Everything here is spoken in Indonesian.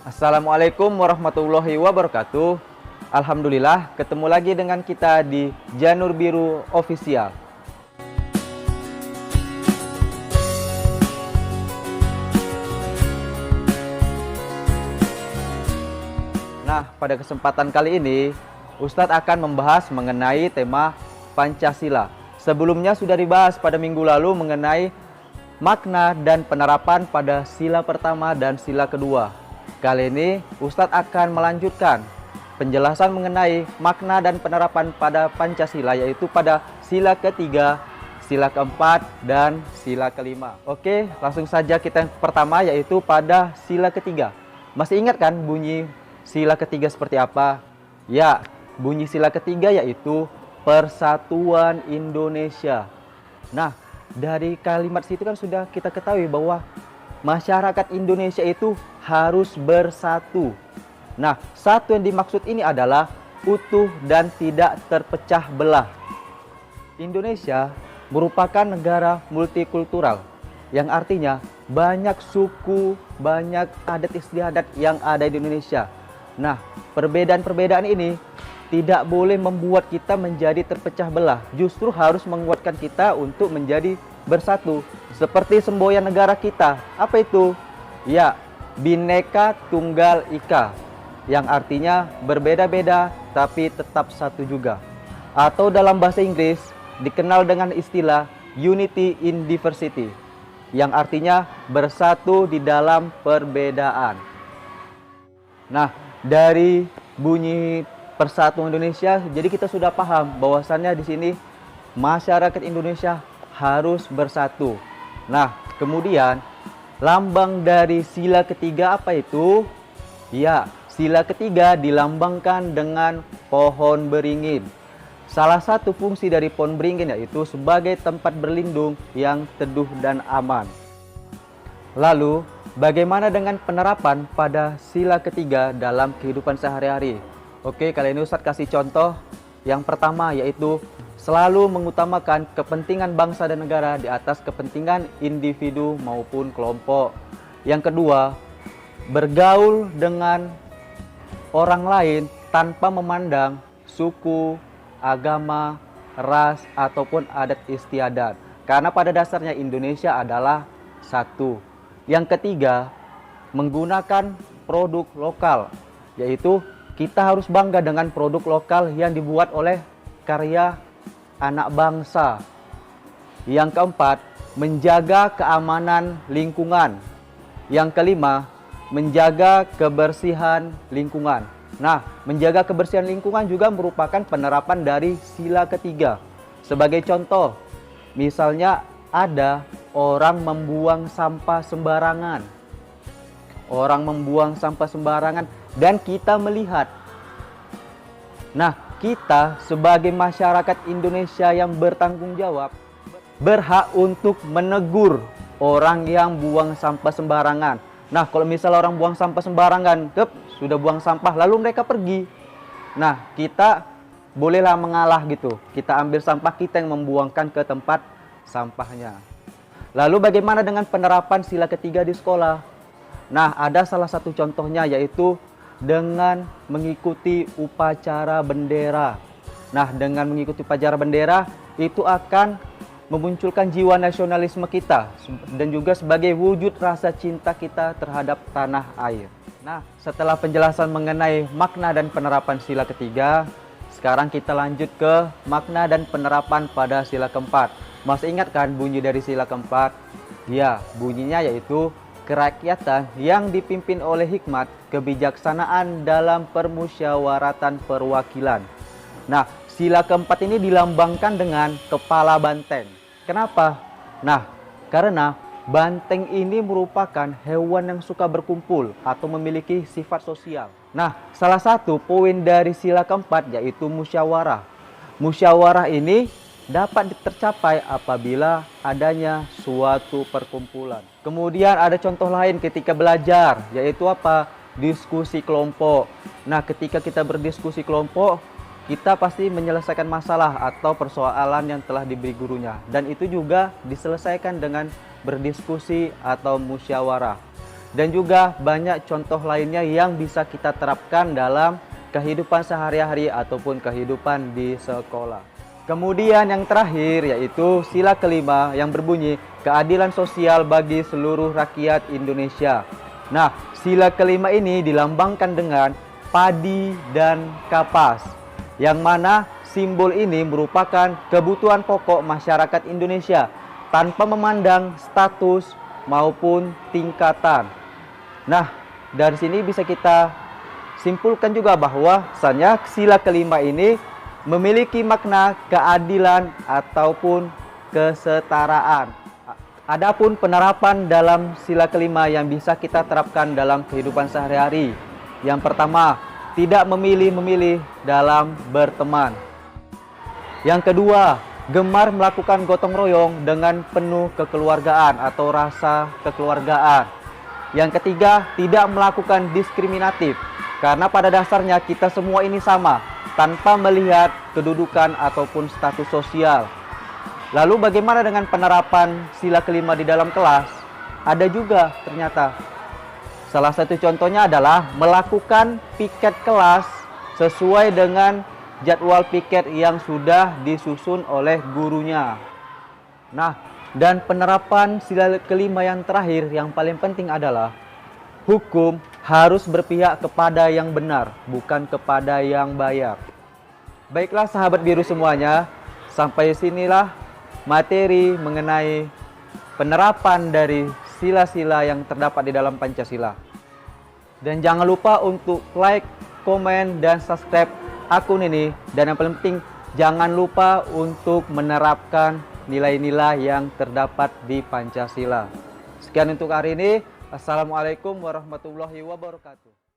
Assalamualaikum warahmatullahi wabarakatuh. Alhamdulillah, ketemu lagi dengan kita di Janur Biru Official. Nah, pada kesempatan kali ini, Ustadz akan membahas mengenai tema Pancasila. Sebelumnya sudah dibahas pada minggu lalu mengenai makna dan penerapan pada sila pertama dan sila kedua. Kali ini Ustadz akan melanjutkan penjelasan mengenai makna dan penerapan pada Pancasila, yaitu pada sila ketiga, sila keempat, dan sila kelima. Oke, langsung saja kita yang pertama, yaitu pada sila ketiga. Masih ingat kan bunyi sila ketiga seperti apa? Ya, bunyi sila ketiga yaitu Persatuan Indonesia. Nah, dari kalimat situ kan sudah kita ketahui bahwa masyarakat Indonesia itu harus bersatu. Nah, satu yang dimaksud ini adalah utuh dan tidak terpecah belah. Indonesia merupakan negara multikultural, yang artinya banyak suku, banyak adat istiadat yang ada di Indonesia. Nah, perbedaan-perbedaan ini tidak boleh membuat kita menjadi terpecah belah, justru harus menguatkan kita untuk menjadi bersatu. Seperti semboyan negara kita, apa itu? Ya, Bhinneka Tunggal Ika, yang artinya berbeda-beda tapi tetap satu juga. Atau dalam bahasa Inggris dikenal dengan istilah Unity in Diversity, yang artinya bersatu di dalam perbedaan. Nah, dari bunyi Persatuan Indonesia, jadi kita sudah paham bahwasannya di sini masyarakat Indonesia harus bersatu. Nah, kemudian lambang dari sila ketiga apa itu? Ya, sila ketiga dilambangkan dengan pohon beringin. Salah satu fungsi dari pohon beringin yaitu sebagai tempat berlindung yang teduh dan aman. Lalu, bagaimana dengan penerapan pada sila ketiga dalam kehidupan sehari-hari? Oke, kali ini Ustadz kasih contoh. Yang pertama yaitu selalu mengutamakan kepentingan bangsa dan negara di atas kepentingan individu maupun kelompok. Yang kedua, bergaul dengan orang lain tanpa memandang suku, agama, ras, ataupun adat istiadat. Karena pada dasarnya Indonesia adalah satu. Yang ketiga, menggunakan produk lokal, yaitu kita harus bangga dengan produk lokal yang dibuat oleh karya anak bangsa. Yang keempat, menjaga keamanan lingkungan. Yang kelima, menjaga kebersihan lingkungan. Nah, menjaga kebersihan lingkungan juga merupakan penerapan dari sila ketiga. Sebagai contoh, misalnya ada orang membuang sampah sembarangan. Orang membuang sampah sembarangan dan kita melihat. Nah, kita sebagai masyarakat Indonesia yang bertanggung jawab berhak untuk menegur orang yang buang sampah sembarangan. Nah, kalau misalnya orang buang sampah sembarangan, sudah buang sampah lalu mereka pergi. Nah, kita bolehlah mengalah gitu. Kita ambil sampah, kita yang membuangkan ke tempat sampahnya. Lalu bagaimana dengan penerapan sila ketiga di sekolah? Nah, ada salah satu contohnya yaitu dengan mengikuti upacara bendera. Nah, dengan mengikuti upacara bendera itu akan memunculkan jiwa nasionalisme kita dan juga sebagai wujud rasa cinta kita terhadap tanah air. Nah, setelah penjelasan mengenai makna dan penerapan sila ketiga, sekarang kita lanjut ke makna dan penerapan pada sila keempat. Masih ingat kan bunyi dari sila keempat? Ya, bunyinya yaitu kerakyatan yang dipimpin oleh hikmat kebijaksanaan dalam permusyawaratan perwakilan. Nah, sila keempat ini dilambangkan dengan kepala banteng. Kenapa? Nah, karena banteng ini merupakan hewan yang suka berkumpul atau memiliki sifat sosial. Nah, salah satu poin dari sila keempat yaitu musyawarah. Musyawarah ini dapat tercapai apabila adanya suatu perkumpulan. Kemudian ada contoh lain ketika belajar, yaitu apa? Diskusi kelompok. Nah, ketika kita berdiskusi kelompok, kita pasti menyelesaikan masalah atau persoalan yang telah diberi gurunya. Dan itu juga diselesaikan dengan berdiskusi atau musyawarah. dan juga banyak contoh lainnya yang bisa kita terapkan dalam kehidupan sehari-hari ataupun kehidupan di sekolah. Kemudian yang terakhir yaitu sila kelima yang berbunyi keadilan sosial bagi seluruh rakyat Indonesia. Nah, sila kelima ini dilambangkan dengan padi dan kapas, yang mana simbol ini merupakan kebutuhan pokok masyarakat Indonesia tanpa memandang status maupun tingkatan. Nah, dari sini bisa kita simpulkan juga bahwa sebenarnya sila kelima ini memiliki makna keadilan ataupun kesetaraan. Adapun penerapan dalam sila kelima yang bisa kita terapkan dalam kehidupan sehari-hari. Yang pertama, tidak memilih-memilih dalam berteman. Yang kedua, gemar melakukan gotong royong dengan penuh kekeluargaan atau rasa kekeluargaan. Yang ketiga, tidak melakukan diskriminatif, karena pada dasarnya kita semua ini sama, tanpa melihat kedudukan ataupun status sosial. Lalu bagaimana dengan penerapan sila kelima di dalam kelas? Ada juga ternyata. Salah satu contohnya adalah melakukan piket kelas sesuai dengan jadwal piket yang sudah disusun oleh gurunya. Nah, dan penerapan sila kelima yang terakhir yang paling penting adalah hukum harus berpihak kepada yang benar, bukan kepada yang bayar. Baiklah sahabat biru semuanya, sampai sinilah materi mengenai penerapan dari sila-sila yang terdapat di dalam Pancasila. Dan jangan lupa untuk like, komen, dan subscribe akun ini. Dan yang paling penting, jangan lupa untuk menerapkan nilai-nilai yang terdapat di Pancasila. Sekian untuk hari ini. Assalamualaikum warahmatullahi wabarakatuh.